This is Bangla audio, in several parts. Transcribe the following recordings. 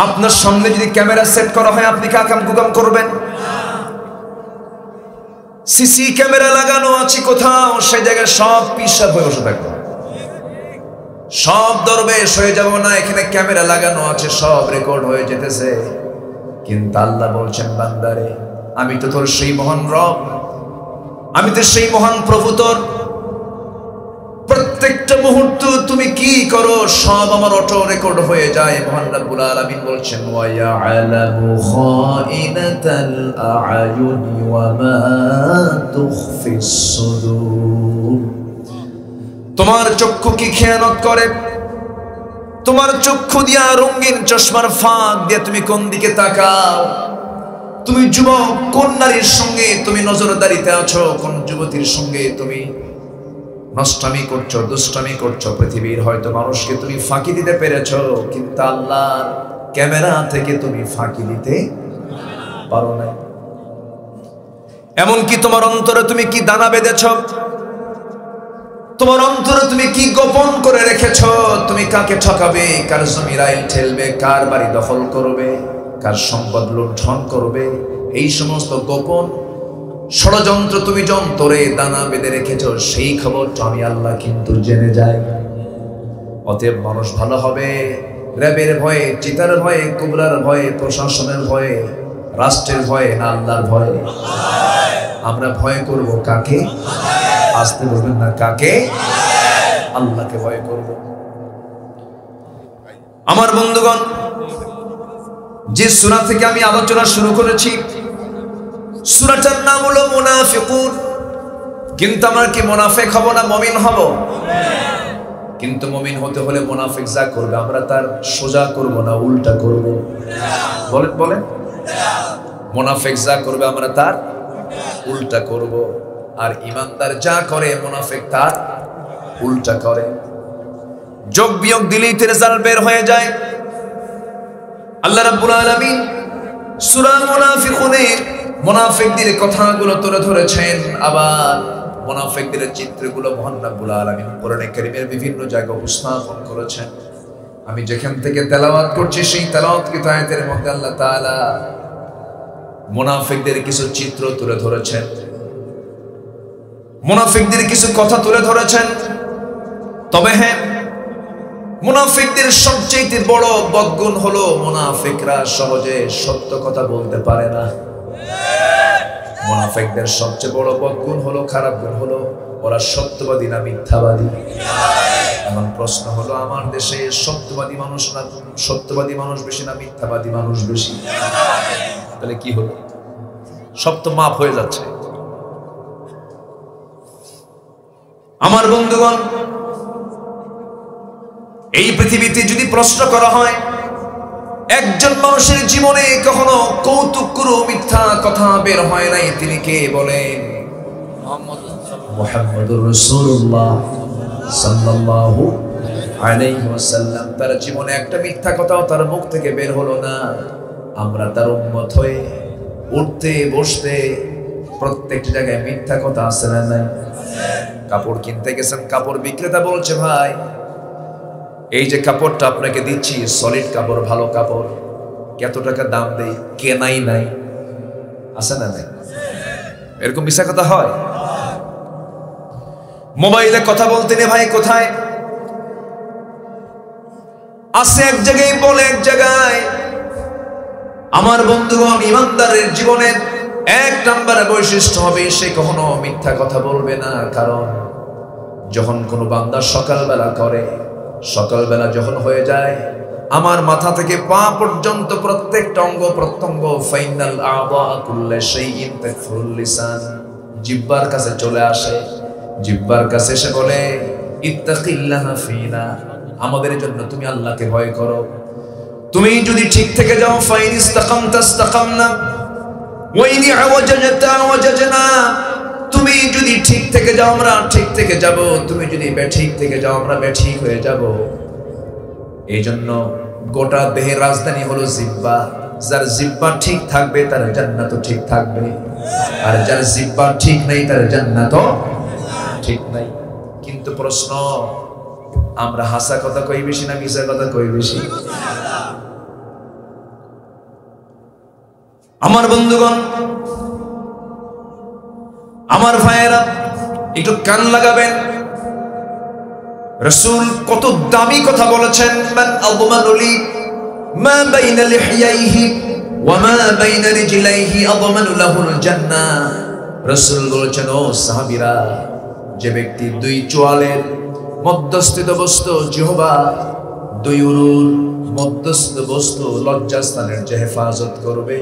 আপনার সামনে যদি ক্যামেরা সেট করা হয় আপনি কি আকাম কুকাম করবেন? সিসি ক্যামেরা লাগানো আছে কোথাও, সেই জায়গায় সব পিসাব হয়ে বসে থাকবে, সব দরবেশ হয়ে যাব না। এখানে ক্যামেরা লাগানো আছে, সব রেকর্ড হয়ে যেতেছে। কিন্তু আল্লাহ বলছেন, বান্দারে আমি তো তোর সেই মহান রব, আমি তো সেই মহান প্রভু, তোর প্রত্যেকটা মুহূর্ত তুমি কি করো সব আমার অটো রেকর্ড হয়ে যায়। মহান রব্বুল আলামিন বলছেন, ওয়া ইয়ালামু খাইনাতাল আ'য়ুনি ওয়া মা তুখফিস সুদূর। তোমার চক্ষু কি খেয়ানত করে? তোমার চক্ষু দিয়া রঙিন চশমার ফাঁক দিয়ে তুমি কোন দিকে তাকাও? তুমি যুবক কোন নারীর সঙ্গে তুমি নজরদারিতে আছো, কোন যুবতীর সঙ্গে তুমি নষ্টামি করছো, দুষ্টামি করছো? পৃথিবীর হয়তো মানুষকে তুমি ফাঁকি দিতে পেরেছো, কিন্তু আল্লাহর ক্যামেরা থেকে তুমি ফাঁকি দিতে পারো না। এমনকি তোমার অন্তরে তুমি কি দানা বেঁধেছ, তোমার অন্তরে তুমি কি গোপন করে রেখেছ? তুমি কাকে ঠকাবে, কার জমি রাইল ঠেলবে, কার বাড়ি দখল করবে, কার সম্পদ লুণ্ঠন করবে, এই সমস্ত গোপন ষড়যন্ত্র তুমি যন্তরে দানা বেঁধে রেখেছ, সেই খবরটা আমি আল্লাহ কিন্তু জেনে যাই। অতএব মানুষ ভালো হবে র্যাবের ভয়ে, চিতার ভয়ে, কুবরার ভয়ে, প্রশাসনের ভয়ে, রাষ্ট্রের ভয়ে না আল্লাহর ভয়ে? আমরা ভয় করব কাকে? আসতে বলবেন না, কাকে? আল্লাহকে ভয় করব। আমার বন্ধুগণ, যে সূরা থেকে আমি আলোচনা শুরু করেছি, সূরাটার নাম হলো মুনাফিকুন। কিন্তু আমরা কি মুনাফিক হব না মুমিন হব? কিন্তু মুমিন হতে হলে মুনাফিক যা করবে আমরা তার সোজা করব না উল্টা করব? বলেন বলেন। মুনাফিক যা করবে আমরা তার উল্টা করব, আর ইমানদার যা করে মুনাফিক তার উল্টা করে। যোগ বিয়োগ দিলেই রেজাল্ট বের হয়ে যায়। আল্লাহ রাব্বুল আলামিন সূরা মুনাফিকুনের মুনাফিকদের কথাগুলো তুলে ধরেছেন, আবার মুনাফিকদের চিত্রগুলো মহান রব্বুল আলামিন কোরআনে কারীমের বিভিন্ন জায়গায় উপস্থাপন করেছেন। আমি যেখান থেকে তেলাওয়াত করছি সেই তেলাওয়াতকৃত আয়াতের মধ্যে আল্লাহ তাআলা মুনাফিকদের কিছু চিত্র তুলে ধরেছেন, মুনাফিকদের কিছু কথা তুলে ধরেছেন। তবে হ্যাঁ, মুনাফিকদের সবচেয়ে বড় বদগুণ হলো মুনাফিকরা সহজে সত্য কথা বলতে পারে না। মুনাফিকদের সবচেয়ে বড় বদগুণ হলো, খারাপ গুণ হলো, ওরা সত্যবাদী না মিথ্যাবাদী? এমন প্রশ্ন হলো, আমার দেশে সত্যবাদী মানুষ বেশি না মিথ্যাবাদী মানুষ বেশি? তাহলে কি হলো? সব তো মাপ হয়ে যাচ্ছে। আমার বন্ধুগণ, এই পৃথিবীতে যদি প্রশ্ন করা হয় একজন মানুষের জীবনে কখনো কৌতুক করে মিথ্যা কথা বের হয় নাই, তিনি কে বলেন? মুহাম্মদুর রাসূলুল্লাহ সাল্লাল্লাহু আলাইহি ওয়াসাল্লাম। তার জীবনে একটা মিথ্যা কথাও তার মুখ থেকে বের হলো না। আমরা তার উম্মত হয়ে উঠতে বসতে প্রত্যেকটা জায়গায় মিথ্যা কথা আছে না নাই? কাপড় কিনতে গেছেন, কাপড় বিক্রেতা বলছে, ভাই এই যে কাপড়টা আপনাকে দিচ্ছি সলিড কাপড়, ভালো কাপড়, কত টাকা দাম দেই, কেনাই নাই, আছে না নাই? এরকম মিথ্যা কথা হয়। মোবাইলে কথা বলতে নে, ভাই কোথায় আছে? এক জায়গায় বলে এক জায়গায়। আমার বন্ধুগণ, ইমানদারের জীবনের এক নম্বরে বৈশিষ্ট্য হবে সে কখনো মিথ্যা কথা বলবে না। কারণ যখন কোনো বান্দা সকালবেলা করে, সকালবেলা যখন হয়ে যায়, আমার মাথা থেকে পা পর্যন্ত প্রত্যেকটা অঙ্গ প্রত্যঙ্গ, ফাইনাল আ'দা কুল্লু শাইইন তাকফুরুল লিসান, জিহ্বার কাছে চলে আসে। জিহ্বার কাছে এসে বলে, ইত্তাকিল্লাহা ফিনা, আমাদের জন্য তুমি আল্লাহকে ভয় করো। তুমি যদি ঠিক থেকে যাও, ফাইন ইসতাকামতা ইসতাকামনা ওয়া ইন আওয়াজাজতা ওয়াজাজনা, তুমি যদি ঠিক থেকে যাও আমরা ঠিক থেকে যাব, তুমি যদি বেঠিক থেকে যাও আমরা বেঠিক হয়ে যাব। এই জন্য গোটা দেহের রাজধানী হলো জিহ্বা। যার জিহ্বা ঠিক থাকবে তার জান্নাতও ঠিক থাকবে, আর যার জিহ্বা ঠিক নাই তার জান্নাতও ঠিক নাই। কিন্তু প্রশ্ন, আমরা হাসা কথা কই বেশি না মিছা কথা কই বেশি? আমার বন্ধুগণ, আমার ভাইয়েরা, একটু কান লাগাবেন। রাসূল কত দামি কথা বলেছেন। মান আযমানু লি মা বাইনা লিহইয়াইহি ওয়া মা বাইনা রিজলাইহি আযমানু লাহুল জান্নাহ। রাসূল বলেছেন, ও সাহাবীরা, যে ব্যক্তি দুই চোয়ালের মধ্যস্থিত বস্তু জিহ্বা, দুই উরুর মধ্যস্থিত বস্তু লজ্জাস্থানের যে হেফাজত করবে,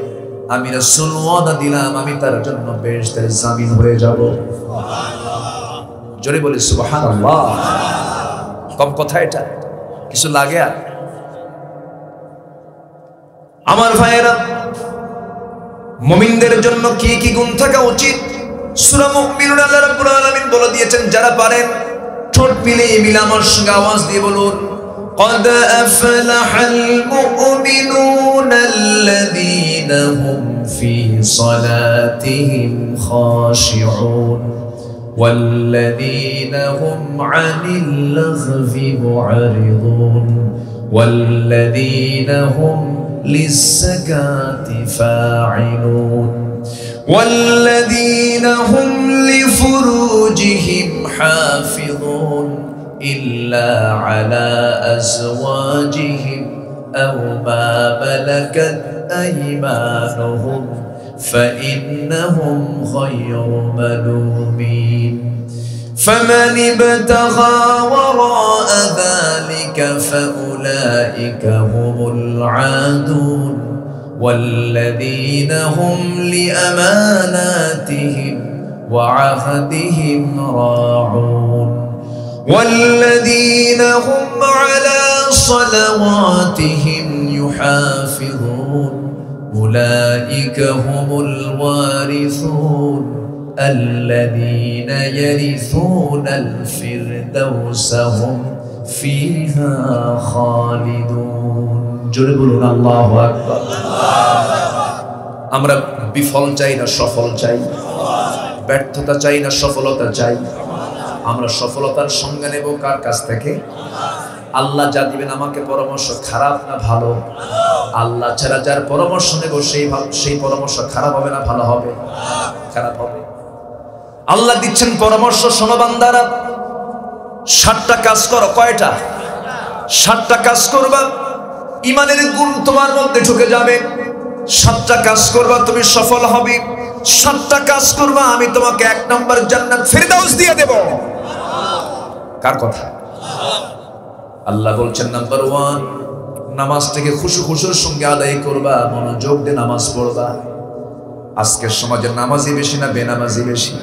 আমি রাসূল ওয়াদা দিলাম আমি তার জন্য বেহেশতের জামিন হয়ে যাব। জোরে বলি সুবহানাল্লাহ। কম কথা এটা, কিছু লাগে? আর আমার ভাইয়েরা, মুমিনদের জন্য কি কি গুণ থাকা উচিত সূরা মুমিনুন আল্লাহ রাব্বুল আলামিন বলে দিয়েছেন। যারা পারেন ঠোঁট মিলে আমার সঙ্গে আওয়াজ দিয়ে বলুন, قد أفلح المؤمنون الذين هم في صلاتهم خاشعون والذين هم عن اللغو معرضون والذين هم للزكاة فاعلون والذين هم لفروجهم حافظون إلا على أزواجهم أو ما ملكت أيمانهم فإنهم غير ملومين فمن ابتغى وراء ذلك فأولئك هم العادون والذين هم لأماناتهم وعهدهم راعون والذين هم على صلواتهم يحافظون أولئك هم الوارثون الذين يرثون الفردوس هم فيها خالدون جربون الله أكبر আমরা বিফল চাই না সফল চাই, ব্যর্থতা চাই না সফলতা চাই। আমরা সফলতার সঙ্গে নেব কার কাছ থেকে? আল্লাহ যা দিবেন আমাকে পরামর্শ, খারাপ না ভালো? আল্লাহ ছাড়া যার পরামর্শ নেব সেই পরামর্শ খারাপ হবে না ভালো হবে? খারাপ হবে। আল্লাহ দিচ্ছেন পরামর্শ, শোনো বান্দারা, 7টা কাজ করো। কয়টা? 7টা কাজ করবা, ইমানের গুণ তোমার মধ্যে ঢুকে যাবে। 7টা কাজ করবা, তুমি সফল হবে। 7টা কাজ করবা, আমি তোমাকে 1 নম্বর জান্নাত ফিরদাউস দিয়ে দেব। কার কথা? আল্লাহ বলছেন, নাম্বার 1, নামাজটাকে খুশুর সঙ্গে আদায় করবা, মনোযোগ দিয়ে নামাজ পড়বা। আজকের সমাজে নামাজি বেশি না বেনামাজি বেশি?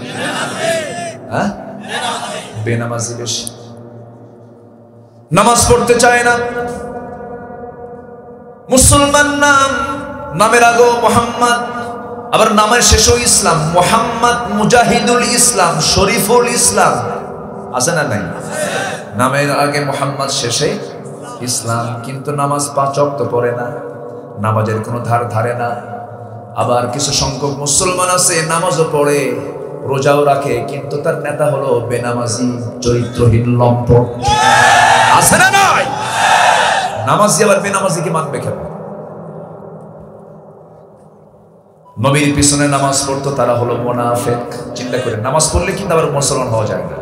হ্যাঁ, বেনামাজি বেশি। নামাজ পড়তে চায় না। মুসলমান নামের আগেও মোহাম্মদ, আবার নামের শেষও ইসলাম। মোহাম্মদ মুজাহিদুল ইসলাম, শরীফুল ইসলাম, আছে না নাই? নামের আগে মোহাম্মদ, শেষে ইসলাম, কিন্তু নামাজ 5 ওয়াক্ত পড়ে না, নামাজের কোনো ধার ধারে না। আবার কিছু সংখ্যক মুসলমান আছে নামাজও পড়ে, রোজাও রাখে, কিন্তু তার নেতা হলো বেনামাজি, চরিত্রহীন লম্পট। আছে না নাই? নামাজি আবার বেনামাজিকে মানবে কেন? নবীর পিছনে নামাজ পড়তো তারা হলো মুনাফিক। চিন্তা করে, নামাজ পড়লে কিন্তু আবার মুসলমান হওয়া যায় না।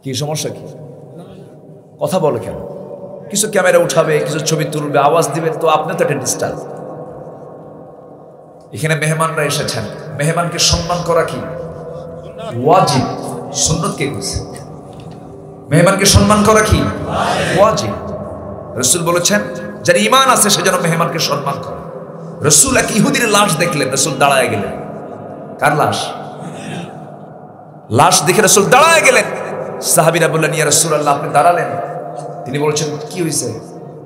কি সমস্যা? কি কথা বলে কেন? কিছু ক্যামেরা উঠাবে, কিছু ছবি তুলবে, আওয়াজ দিবে, তো আপনি তো একটা ডিস্টার্ব। এখানে মেহমানরা এসেছেন, মেহমানকে সম্মান করা কি ওয়াজিব? সুন্নাত কে কইছে? মেহমানকে সম্মান করা কি ওয়াজিব। রাসূল বলেছেন, যার ঈমান আছে সে যেন মেহমানকে সম্মান করে। রাসূল এক ইহুদির লাশ দেখলেন, রাসূল দাঁড়ায় গেলেন। কার লাশ? লাশ দেখে রাসূল দাঁড়ায় গেলেন। সাহাবীরা বললেন, ইয়া রাসূলুল্লাহ, আপনি দাঁড়ালেন? তিনি বলছেন, কি হয়েছে?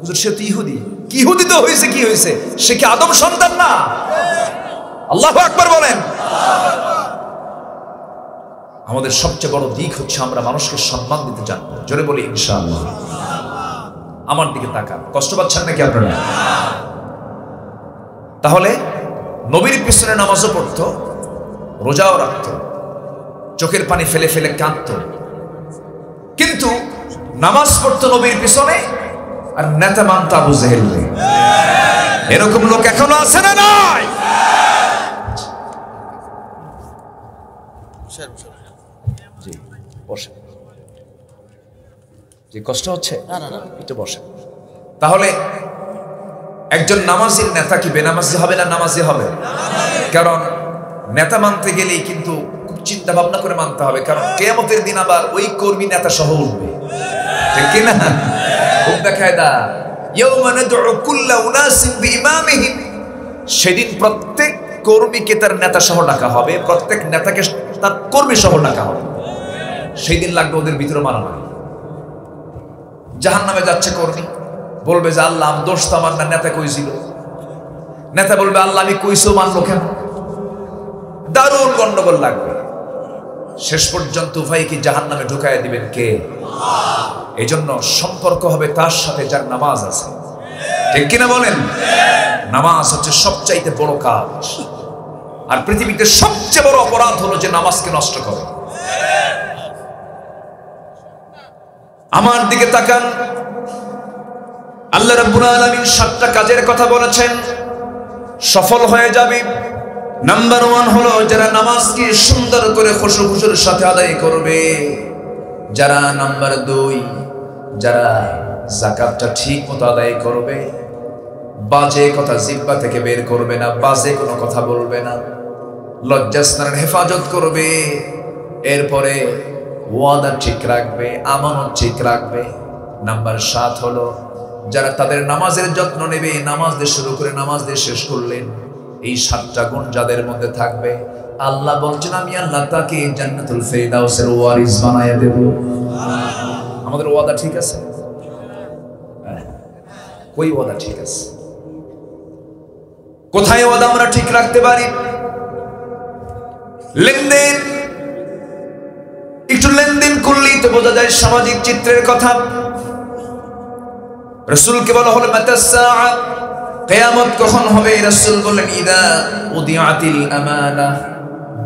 হুজুর, সে তো ইহুদি। কি ইহুদি তো হয়েছে, কি হয়েছে? সে কি আদম সন্তান না? আল্লাহু আকবার বলেন। আমাদের সবচেয়ে বড় দিক হচ্ছে আমরা মানুষকে সম্মান দিতে জানবো। জোরে বলি ইনশাআল্লাহ। আমার দিকে তাকান, কষ্ট পাচ্ছেন নাকি আপনারা? তাহলে নবীর পিছনে নামাজও পড়তো, রোজাও রাখতো, চোখের পানি ফেলে ফেলে কাঁদতো, কিন্তু নামাজ পড়তো নবীর পিছনে, আর নেতা মানতো আবু জেহেল। এরকম লোক এখনো আছে না নাই? জি বসে, যে কষ্ট হচ্ছে একটু বসে। তাহলে একজন নামাজির নেতা কি বেনামাজি হবে না নামাজি হবে? কারণ নেতা মানতে গেলেই কিন্তু খুব চিন্তা ভাবনা করে মানতে হবে, কারণ কিয়ামতের দিন আবার ওই কর্মী নেতা সহ উঠবে, ঠিক কি না? খুব দেখায় দা ইয়াউমা নাদউ কুল্লা উনাসিন বিইমামিহিম, সেদিন প্রত্যেক কর্মীকে তার নেতা সহ ডাকা হবে, প্রত্যেক নেতাকে তার কর্মী সহ ডাকা হবে। সেই দিন লাগবে ওদের ভিতরে মারামারি। জাহান্নামে যাচ্ছে কর্মী, বলবে যে আল্লাহ আমি দোষ তো আমার না, নেতা কইছিল। নেতা বলবে আল্লাহ আমি কইছো মানলো কেন? দারুণ গন্ডগোল লাগবে। শেষ পর্যন্ত উভয়কে জাহান্নামে ঢুকায় দিবেন কে? এই জন্য সম্পর্ক হবে তার সাথে যার নামাজ আছে, ঠিক কিনা বলেন? নামাজ হচ্ছে সবচাইতে বড় কাজ, আর পৃথিবীতে সবচেয়ে বড় অপরাধ হলো যে নামাজকে নষ্ট করে। আমার দিকে তাকান, আল্লাহ রাব্বুল আলামিন 7টা কাজের কথা বলেছেন, সফল হয়ে যাবে। নাম্বার 1 হলো যারা নামাজকে সুন্দর করে খুশু-খুশুর সাথে আদায় করবে। যারা নাম্বার 2, যারা যাকাতটা ঠিক মতো আদায় করবে, বাজে কথা জিহ্বা থেকে বের করবে না, বাজে কোনো কথা বলবে না, লজ্জাস্থানের হেফাজত করবে। এরপরে ওয়াদা ঠিক রাখবে, আমানত ঠিক রাখবে। নাম্বার 7 হলো যারা তাদের নামাজের যত্ন নেবে, নামাজ দিয়ে শুরু করে নামাজ দিয়ে শেষ করলেন, এই 7টা গুণ যাদের মধ্যে থাকবে, আল্লাহ বলছেন আমি আল্লাহ তাকে জান্নাতুল ফেরদাউসের ওয়ারিস বানায়া দেব। আমাদের ওয়াদা ঠিক আছে? কই ওয়াদা ঠিক আছে? কোথায় ওয়াদা আমরা ঠিক রাখতে পারি? লেনদেন, একটু লেনদেন করলেই তো বোঝা যায় সামাজিক চিত্রের কথা। রাসূলকে বলা হলো মাতাস সাআ, কিয়ামত কখন হবে? রাসূল বলেন ইদা উদিআতিল আমানাহ,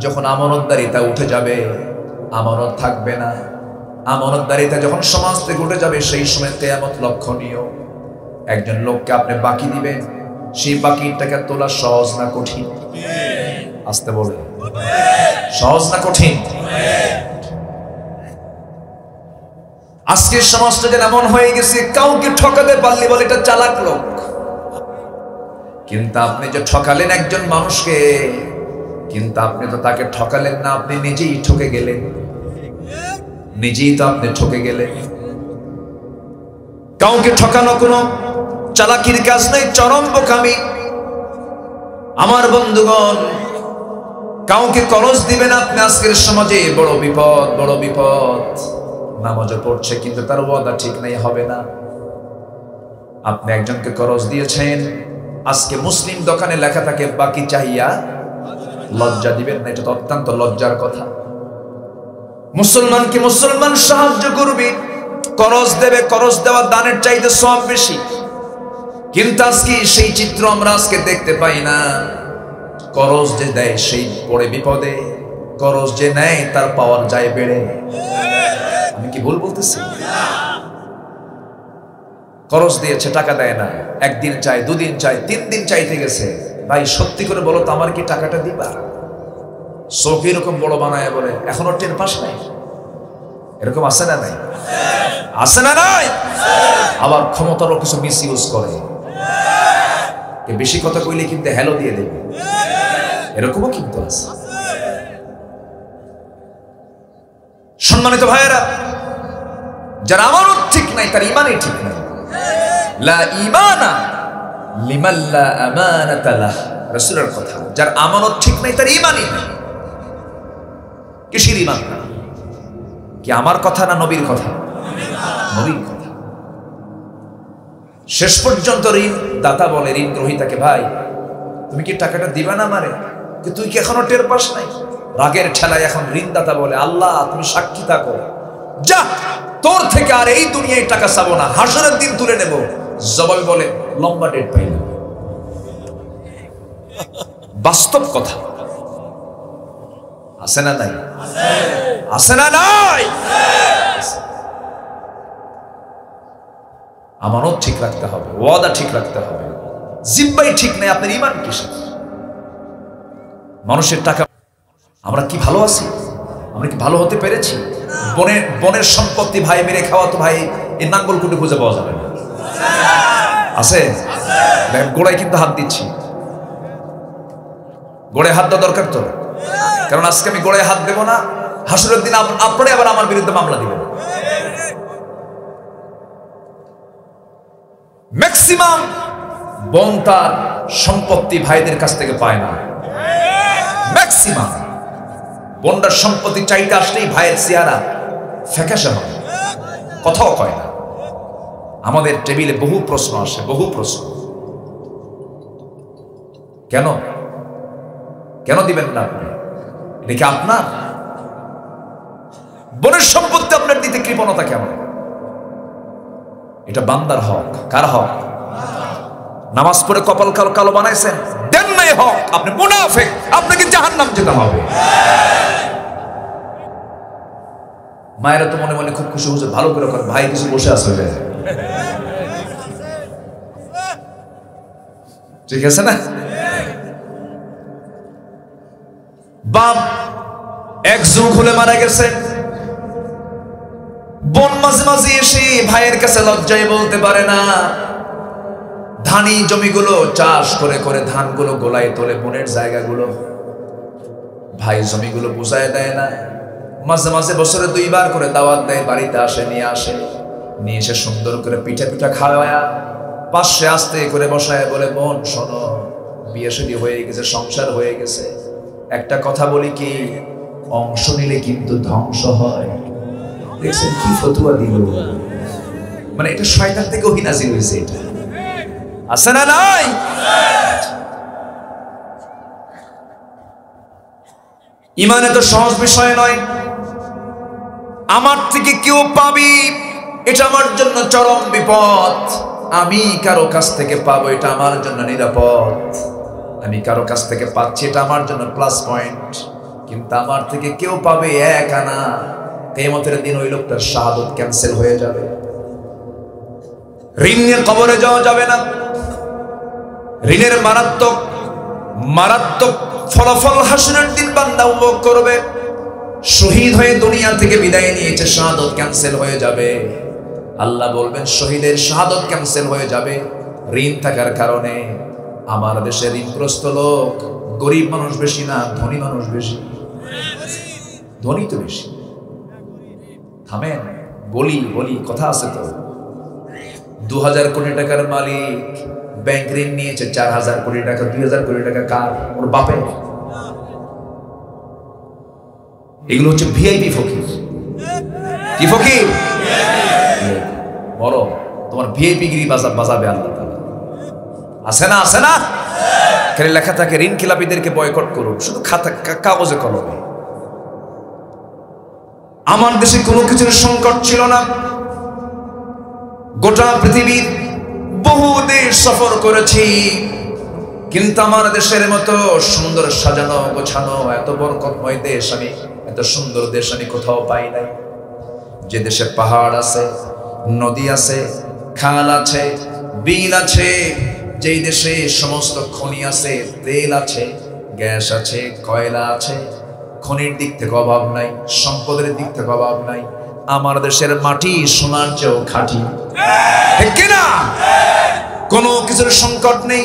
যখন আমানতদারিতা উঠে যাবে, আমানত থাকবে না। আমানতদারিতা যখন সমাজ থেকে উঠে যাবে, সেই সময় কিয়ামত লক্ষণীয়। একজন লোককে আপনি বাকি দিবেন, সেই বাকিটাকে তোলা সহজ না কঠিন? আসতে বলে সহজ না কঠিন? আজকের সমাজটা যেন এমন হয়ে গেছে, কাউকে ঠকাতে পারলে বলে এটা চালাক লোক। কিন্তু আপনি যে ঠকালেন একজন মানুষকে, কিন্তু আপনি তো তাকে ঠকালেন না, আপনি নিজেই ঠকে গেলেন, নিজেই তো আপনি ঠকে গেলেন। কাউকে ঠকানো কোনো চালাকির কাজ নাই, চরম বোকামি। আমার বন্ধুগণ, কাউকে করজ দিবেন আপনি, আজকের সমাজে বড় বিপদ, বড় বিপদ। নামাজও পড়ছে কিন্তু তার ওয়াদা ঠিক নাই, হবে না। আপনি একজনকে করজ দিয়েছেন, আজকে মুসলিম দোকানে লেখা থাকে বাকি চাইয়া লজ্জা দিবেন না, এটা তো অত্যন্ত লজ্জার কথা। মুসলমানকে মুসলমান সাহায্য করবে, করজ দেবে, করজ দেওয়া দানের চাইতে সওয়াব বেশি। কিন্তু আজকে সেই চিত্র আমরা আজকে দেখতে পাই না। করজ যে দেয় সেই পড়ে বিপদে, করজ যে নেয় তার পাওয়ার যায় বেড়ে। আমি কি ভুল বলতেছি? করজ দিয়েছে, টাকা দেয় না, একদিন চাই, 2 দিন চাই, 3 দিন চাইতে গেছে। ভাই সত্যি করে বলো তো, আমার কি টাকাটা দিবা? চোখ এরকম বড় বানায় বলে এখনো টের পাস নাই। এরকম আছে না নাই? আছে না নাই? আবার ক্ষমতারও কিছু মিস ইউজ করে, বেশি কথা কইলে কিন্তু হ্যালো দিয়ে দেবে, এরকমও কিন্তু আছে। সম্মানিত ভাইয়েরা, যার আমানত ঠিক নাই তার ঈমানই ঠিক নাই। লা ঈমানা লিমান লা আমানাতা লাহ, রাসূলের কথা। যার আমানত ঠিক নাই তার ঈমানই নাই। কিসের ঈমান? কি আমার কথা না নবীর কথা? নবীর কথা। শেষ পর্যন্ত ঋণ দাতা বলে ঋণ গ্রহীতাকে, ভাই তুমি কি টাকাটা দিবা না আমারে? তুই কি এখনো টের পাস নাই? রাগের ঠেলায় এখন ঋণদাতা বলে আল্লাহ তুমি সাক্ষী থাকো, যা তোর থেকে আর এই দুনিয়ায় টাকা চাবো না, হাসরের দিন তুলে নেব। জবাবে বলে লম্বা ডেট পাইলাম। বাস্তব কথা আছে না নাই? আছে না নাই? আমানত ঠিক রাখতে হবে, ওয়াদা ঠিক রাখতে হবে। জিব্বাই ঠিক নাই, আপনার ইমান কিসের? মানুষের টাকা আমরা কি ভালো আছি? আমরা কি ভালো হতে পেরেছি? বনের সম্পত্তি ভাই মেরে খাওয়া তো ভাই এই নাঙ্গল কুটে খুঁজে পাওয়া যাবে না। আছে গোড়ায় কিন্তু হাত দিচ্ছি, গোড়ায় হাত দেওয়া দরকার তো, কারণ আজকে আমি গোড়ায় হাত দেবো না, হাসরের দিন আপনারা আবার আমার বিরুদ্ধে মামলা দিবেন। ম্যাক্সিমাম বোন তার সম্পত্তি ভাইদের কাছ থেকে পায় না। ম্যাক্সিমাম বোনটার সম্পত্তি চাইতে আসলেই ভাইয়ের চেহারা ফ্যাকাশে হয়, কথাও কয় না। আমাদের টেবিলে বহু প্রশ্ন আসে, বহু প্রশ্ন। কেন কেন দিবেন না আপনি? এটা কি আপনার? বোনের সম্পত্তি আপনার দিতে কৃপণতা কেমন? এটা বান্দার হক। কার হক? নামাজ পড়ে কপাল কালো কালো বানাইছেন, দেন নাই হক, আপনি মুনাফিক, আপনাকে জাহান্নাম যেতে হবে। মায়েরা তো মনে মনে খুব খুশি হচ্ছে, ভালো করে ভাই কিছু বসে আছে, ঠিক আছে না? বাপ এক যুগ হলে মারা গেছে, বোন মাঝে মাঝে এসে ভাইয়ের কাছে লজ্জায় বলতে পারে না। ধানি জমিগুলো চাষ করে করে ধানগুলো গোলায় তোলে বোনের জায়গাগুলো, ভাই জমিগুলো বুঝায় দেয় না। মাঝে মাঝে বছরে 2 বার করে দাওয়াত দেয়, বাড়িতে আসে, নিয়ে এসে সুন্দর করে পিঠা পিঠা খাওয়ায়া পাশে আস্তে করে বসায় বলে, বোন শোনো, বিয়ে শাদী হয়ে গেছে, সংসার হয়ে গেছে, একটা কথা বলি কি, অংশ নিলে কিন্তু ধ্বংস হয়। দেখছেন কি ফতুয়া দিল? মানে এটা শয়তান থেকে ওহী নাযিল হয়েছে। এটা আছে না নাই? ঈমান এত সহজ বিষয় নয়। আমার থেকে কেউ পাবি এটা আমার জন্য চরম বিপদ, আমি কারো কাছ থেকে পাবো এটা আমার জন্য নিরাপদ। আমি কারো কাছ থেকে পাচ্ছি এটা আমার জন্য প্লাস পয়েন্ট, কিন্তু আমার থেকে কেউ পাবে 1 আনা, কিয়ামতের দিন ওই লোকটার শাহাদাত ক্যান্সেল হয়ে যাবে। ঋণ নিয়ে কবরে যাওয়া যাবে না। ঋণের মারাত্মক মারাত্মক ফলাফল হাসরের দিন বান্দা উপভোগ করবে। শহীদ হয়ে দুনিয়া থেকে বিদায় নিয়েছে, শাহাদাত ক্যান্সেল হয়ে যাবে। আল্লাহ বলবেন শহীদের শাহাদাত ক্যান্সেল হয়ে যাবে ঋণ থাকার কারণে। আমার দেশে ঋণগ্রস্ত লোক গরিব মানুষ বেশি না, ধনী মানুষ বেশি। ধনী তো বেশি। থামেন, বলি কথা আছে তো। 2000 কোটি টাকার মালিক ব্যাংক ঋণ নিয়েছে 4000 কোটি টাকা। 2000 কোটি টাকা কার? ওর বাপের। এগুলো হচ্ছে ভিআইপি ফকির। কি ফকির? বলো, তোমার ভিআইপি গিরি বাজাবে আল্লাহ তাআলা। আছে না? আছে না? খালি লেখা থাকে ঋণ খিলাপিদেরকে বয়কট করুন, শুধু খাতা কাগজে কলমে। আমার দেশে কোনো কিছুর সংকট ছিল না। গোটা পৃথিবীর বহু দেশ সফর করেছি, কিন্তু আমার দেশের মতো সুন্দর সাজানো গোছানো এত বরকতময় দেশ, আমি এত সুন্দর দেশ আমি কোথাও পাই নাই। যে দেশে পাহাড় আছে, নদী আছে, খাল আছে, বিল আছে, যেই দেশে সমস্ত খনি আছে, তেল আছে, গ্যাস আছে, কয়লা আছে, খনির দিক থেকে অভাব নাই, সম্পদের দিক থেকে অভাব নাই। আমার দেশের মাটি সোনার চেয়েও খাঁটি, ঠিক কিনা? কোনো কিছুর সংকট নেই।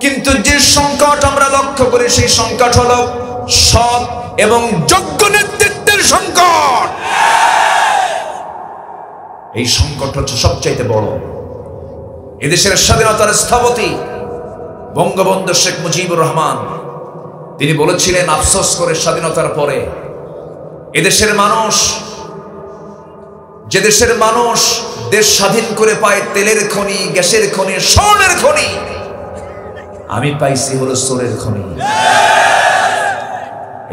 কিন্তু যে সংকট আমরা লক্ষ্য করি সেই সংকট হলো সৎ এবং যোগ্য নেতৃত্বের সংকট। এই সংকট হচ্ছে সবচাইতে বড়। এদেশের স্বাধীনতার স্থপতি বঙ্গবন্ধু শেখ মুজিবুর রহমান, তিনি বলেছিলেন আফসোস করে স্বাধীনতার পরে এদেশের মানুষ, যে দেশের মানুষ দেশ স্বাধীন করে পায় তেলের খনি, গ্যাসের খনি, স্বর্ণের খনি, আমি পাইছি হলো সোরের খনি।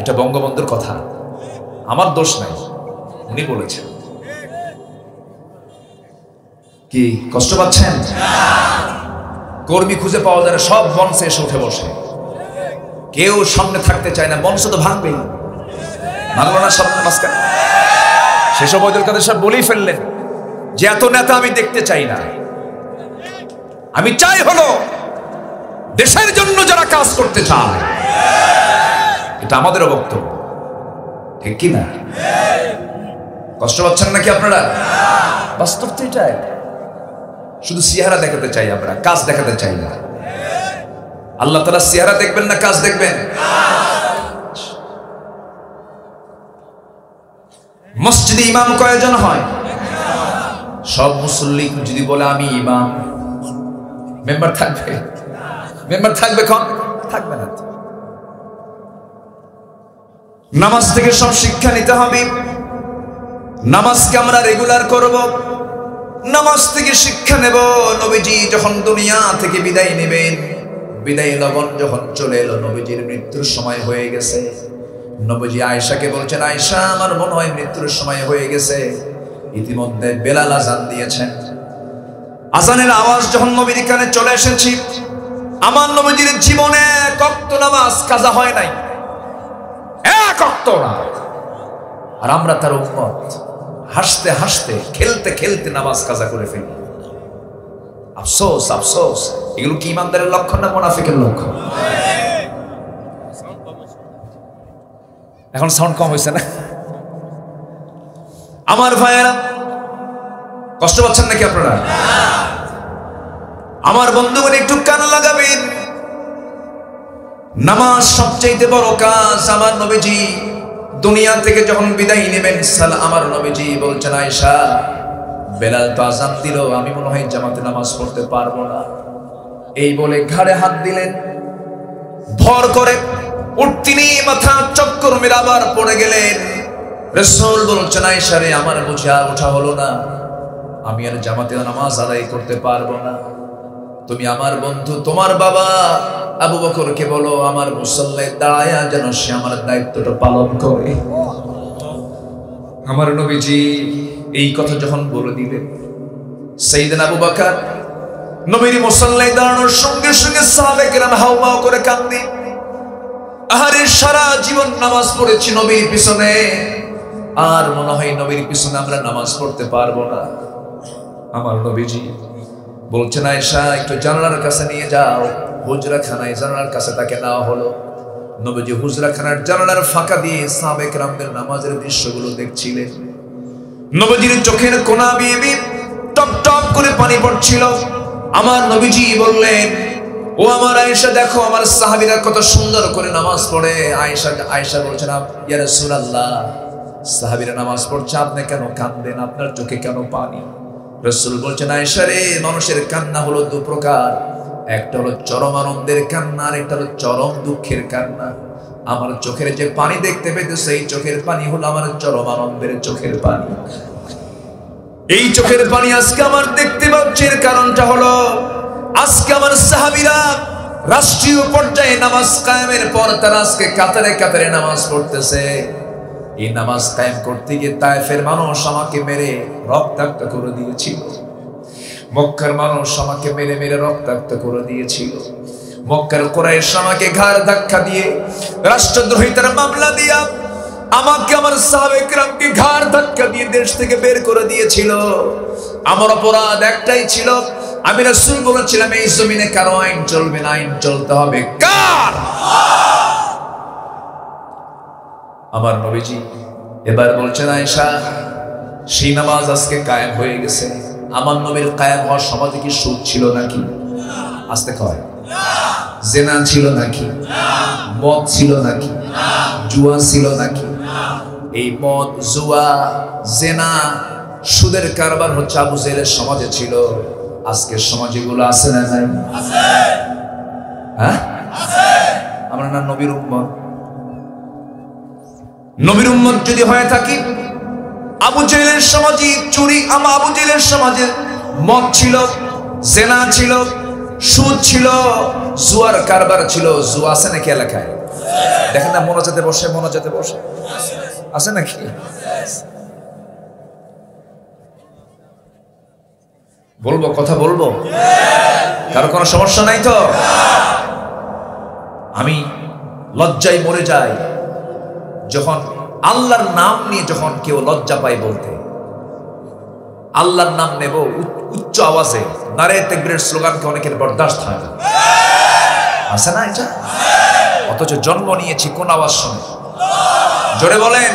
এটা বঙ্গবন্ধুর কথা, আমার দোষ নাই, উনি বলেছেন। কি কষ্ট পাচ্ছেন? কর্মী খুঁজে পাওয়া যায় না, সব মঞ্চে এসে উঠে বসে, কেউ সামনে থাকতে চায় না। মঞ্চ তো ভাঙবেই, ভাঙলো না সামনে মাঝখানে। সেসব ওবায়দুল কাদের সাহেব বলেই ফেললেন যে এত নেতা আমি দেখতে চাই না, আমি চাই হলো দেশের জন্য যারা কাজ করতে চায়, এটা আমাদেরও বক্তব্য, ঠিক কি না? কষ্ট পাচ্ছেন নাকি আপনারা? বাস্তব তো এটাই। শুধু চেহারা দেখাতে চাই আমরা, কাজ দেখাতে চাই না। আল্লাহ তাআলা চেহারা দেখবেন না কাজ দেখবেন? মসজিদে ইমাম কয়জন হয়? সব মুসল্লি যদি বলে আমি ইমাম, মেম্বার থাকবে? মেম্বার থাকবে? কোন থাকবে না। নামাজ থেকে সব শিক্ষা নিতে হবে। নামাজকে আমরা রেগুলার করব, নামাজ থেকে শিক্ষা নেব। নবীজি যখন দুনিয়া থেকে বিদায় নেবেন, বিদায় লগন যখন চলে এলো, নবীজির মৃত্যুর সময় হয়ে গেছে। নবীজি আয়েশাকে বলছেন, আয়েশা আমার মনে হয় মৃত্যুর সময় হয়ে গেছে। ইতিমধ্যে বেলাল আযান দিয়েছেন। আযানের আওয়াজ যখন নবীর কানে চলে এসেছে, আমার নবীজির জীবনে এক ওয়াক্ত নামাজ কাজা হয় নাই, এক ওয়াক্ত না। আর আমরা তার উম্মত, হাসতে হাসতে খেলতে খেলতে নামাজ কাজা করে ফেলি। আফসোস আফসোস, এগুলো কি ইমানদারের লক্ষণ না মুনাফিকের লক্ষণ? এখন সাউন্ড কম হয়েছে না? আমার ভাইয়েরা, কষ্ট পাচ্ছেন নাকি আপনারা? আমার বন্ধুগণ একটু কান লাগাবেন। নামাজ সবচেয়ে বড় কাজ। আমার নবীজি দুনিয়া থেকে যখন বিদায় নেবেন, আমার নবীজি বলছেন, আয়েশা বেলাল তো আযান দিল, আমি মনে হয় জামাতে নামাজ পড়তে পারবো না। এই বলে ঘাড়ে হাত দিলেন, ভর করে উঠতিনি, মাথা চক্কর মেরে আবার পড়ে গেলেন। রাসূল বলছেন, আয়েশা রে, আমার বুঝে আর ওঠা হলো না, আমি আর জামাতে নামাজ আদায় করতে পারবো না। তুমি আমার বন্ধু, তোমার বাবা আবু বকরকে বলো আমার মুসল্লায় দাঁড়ায়া যেন সে আমার দায়িত্বটা পালন করে। আমার নবীজি এই কথা যখন বলে দিলেন, সাইয়েদনা আবু বকর নবীর মুসল্লায় দাঁড়ানোর সঙ্গে সঙ্গে সাহাবায়ে কেরাম হাউমাউ করে কাঁদে। আহারে, সারা জীবন নামাজ পড়েছি নবীর পিছনে, আর মনে হয় নবীর পিছনে আমরা নামাজ পড়তে পারবো না। আমার নবীজি বলছেন, আয়েশা একটু জানালার কাছে নিয়ে যাও। হুজরাখানায় জানালার কাছে তাকে নেওয়া হলো। নবীজি হুজরাখানার জানালার ফাঁকা দিয়ে সাহাবায়ে কেরামদের নামাজের দৃশ্যগুলো দেখছিলেন। নবীজির চোখের কোনা বেয়ে বেয়ে টপ টপ করে পানি পড়ছিল। আমার নবীজি বললেন, ও আমার আয়েশা, দেখো আমার সাহাবীরা কত সুন্দর করে নামাজ পড়ে। আয়েশা বলছেন, ইয়া রাসূলুল্লাহ, সাহাবীরা নামাজ পড়ছে, আপনি কেন কাঁদেন? আপনার চোখে কেন পানি? রাসূল বলছেন, আয়েশা রে, মানুষের কান্না হলো দু প্রকার, একটা হলো চরম আনন্দের কান্না, আর একটা হলো চরম দুঃখের কান্না। আমার চোখের যে পানি দেখতে পেতেছে, এই চোখের পানি হলো আমার চরম আনন্দের চোখের পানি। এই চোখের পানি আজকে আমার দেখতে পাচ্ছি, এর কারণটা হলো আজকে আমার সাহাবীরা রাষ্ট্রীয় পর্যায়ে নামাজ কায়েমের পর তারা আজকে কাতারে কাতারে নামাজ পড়তেছে। এই নামাজ কায়েম করতে গিয়ে তায়েফের মানুষ আমাকে মেরে রক্তাক্ত করে দিয়েছিল, মক্কার মানুষ আমাকে মেরে মেরে রক্তাক্ত করে দিয়েছিল, মক্কার কুরাইশ আমাকে ঘাড় ধাক্কা দিয়ে রাষ্ট্রদ্রোহিতার মামলা দিয়া আমাকে, আমার সাহাবায়ে কেরামকে ঘাড় ধাক্কা দিয়ে দেশ থেকে বের করে দিয়েছিল। আমার অপরাধ একটাই ছিল, আমি রাসূল বলেছিলাম এই জমিনে কারো আইন চলবে না, আইন চলতে হবে কার? আমার নবীজি এবার বলছেন, আয়েশা সেই নামাজ আজকে কায়েম হয়ে গেছে। আমার নবীর কায়েম হওয়ার সমাজে কি সুদ ছিল নাকি? আস্তে কয়, জেনা ছিল নাকি? মদ ছিল নাকি? জুয়া ছিল নাকি? এই মদ, জুয়া, জেনা, সুদের কারবার হচ্ছে আবু জেহেলের সমাজে ছিল। আজকের সমাজে এগুলো আছে না নাই? হ্যাঁ, আমরা না নবীর উম্মত? নবীর উম্মত যদি হয়ে থাকি, আবু জেহেলের সমাজে চুরি, আবু জেহেলের সমাজে মদ ছিল, জেনা ছিল, সুদ ছিল, জুয়ার কারবার ছিল। জুয়া আছে নাকি এলাকায়? দেখেন না মোনাজাতে বসে, মোনাজাতে বসে আছে নাকি? বলবো, কথা বলবো, কারো কোনো সমস্যা নাই তো? আমি লজ্জায় মরে যাই যখন আল্লাহর নাম নিয়ে যখন কেউ লজ্জা পায় বলতে। আল্লাহর নাম নেব উচ্চ আওয়াজে, নারে তাকবীরের স্লোগানকে অনেকের বরদাস্ত হয় না। আছে না এটা? অথচ জন্ম নিয়েছি কোন আওয়াজ শুনে? জোরে বলেন।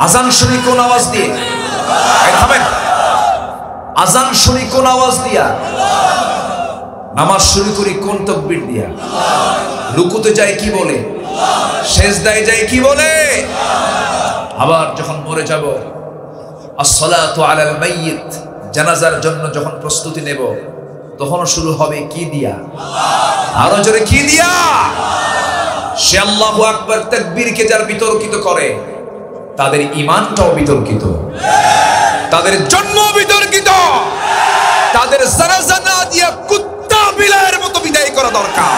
আজান শুনি কোন আওয়াজ দিয়ে? থামেন। আজান শুনি কোন আওয়াজ দিয়া? নামাজ শুরু করি কোন তাকবীর দিয়া? রুকুতে যাই কি বলে? সেজদায় যাই কি বলে? আবার যখন মরে যাব, আসসালাতু আলাল মাইয়িত, জানাজার জন্য যখন প্রস্তুতি নেব, তখন শুরু হবে কি দিয়া? আরো জোরে কি দিয়া? সে আল্লাহু আকবার তাকবীরকে যারা বিতর্কিত করে, তাদের ঈমানটাও বিতর্কিত, তাদের জন্ম বিতর্কিত, তাদের জানাজা না দিয়া কুত্তা বিলাইয়ের মতো বিদায় করা দরকার।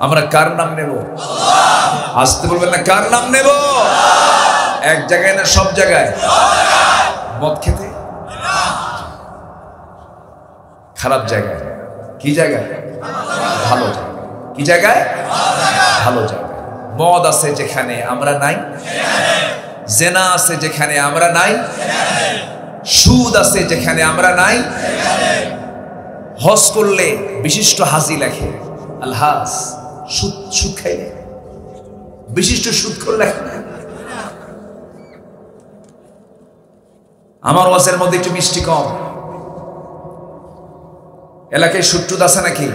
আমরা কার নাম নেব? আসতে বলবেন না, কার নাম নেব? এক জায়গায় না সব জায়গায়? মদ খেতে খারাপ জায়গায়, কি জায়গায়? ভালো জায়গায়। কি জায়গায়? ভালো জায়গায়। মদ আছে যেখানে আমরা নাই, জেনা আছে যেখানে আমরা নাই, সুদ আছে যেখানে আমরা নাই। হজ করলে বিশিষ্ট হাজি লেখে আলহাজ, সুদ সুদ খাইলে বিশিষ্ট সুদ করলে। আমার ওয়াজের মধ্যে একটু মিষ্টি কম। এলাকায় সুদ টুদ আছে নাকি?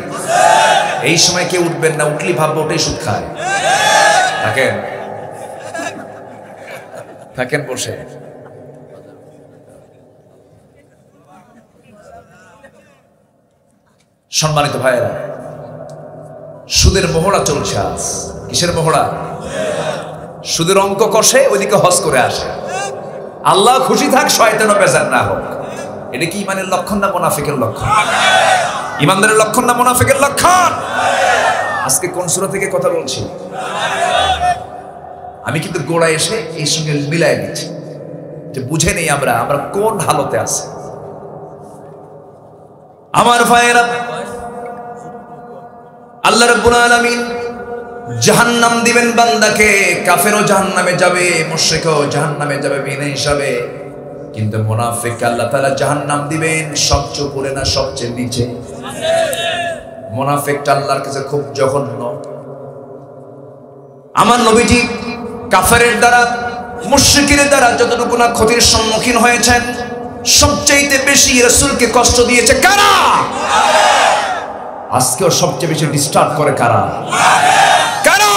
এই সময় কেউ উঠবেন না, উঠলি ভাববো ওটাই সুদ খায়। থাকেন থাকেন বসে। সম্মানিত ভাইয়েরা, সুদের মোহরা চলছে আজ। কিসের মোহরা? সুদের অঙ্ক কষে ওইদিকে হজ করে আসে। আল্লাহ খুশি থাক, শয়তানও বেজার না হোক। এটা কি ইমানের লক্ষণ না মুনাফিকের লক্ষণ? ইমানদারের লক্ষণ না মুনাফিকের লক্ষণ? আজকে কোন সূরা থেকে কথা বলছি? আমি কিন্তু গোড়ায় এসে এই সঙ্গে মিলাই দিচ্ছি যে বুঝে নেই আমরা কোন হালতে আছি। আমার ভাইয়েরা, আল্লাহ রাব্বুল আলামিন জাহান্নাম দিবেন বান্দাকে। কাফেরও জাহান্নামে যাবে, মুশরিকও জাহান্নামে যাবে বিনা হিসাবে। কিন্তু মুনাফিককে আল্লাহ তাআলা জাহান্নাম দিবেন সবচেয়ে উপরে না সবচেয়ে নিচে? মুনাফিকটা আল্লাহর কাছে খুব জঘন্য। আমার নবীজি কাফেরের দ্বারা, মুশরিকের দ্বারা যতটুকু না ক্ষতির সম্মুখীন হয়েছেন, সবচেয়ে বেশি রাসূলকে কষ্ট দিয়েছে কারা? আজকেও সবচেয়ে বেশি ডিস্টার্ব করে কারা? কারা?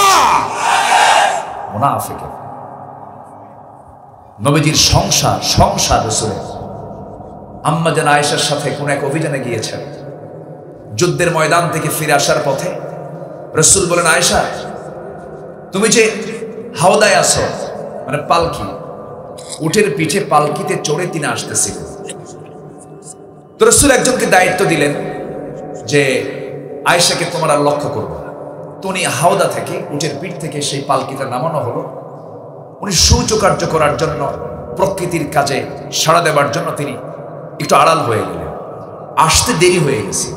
মুনাফিক। নবীজির সংসার রাসূলের আম্মা জান আয়েশার সাথে কোন এক অভিযানে গিয়েছেন। যুদ্ধের ময়দান থেকে ফিরে আসার পথে রাসূল বলেন, আয়েশা তুমি যে হাওদায় আছো, মানে পালকি, উটের পিঠে পালকিতে চড়ে তিনি আসতেছিলেন। তো রাসূল একজনকে দায়িত্ব দিলেন যে আয়েশাকে তোমার আর লক্ষ্য করবো না। তো উনি হাওদা থেকে, উটের পিঠ থেকে সেই পালকিটা নামানো হলো। উনি সূচকার্য করার জন্য, প্রকৃতির কাজে সাড়া দেবার জন্য তিনি একটু আড়াল হয়ে গেলেন। আসতে দেরি হয়ে গেছে।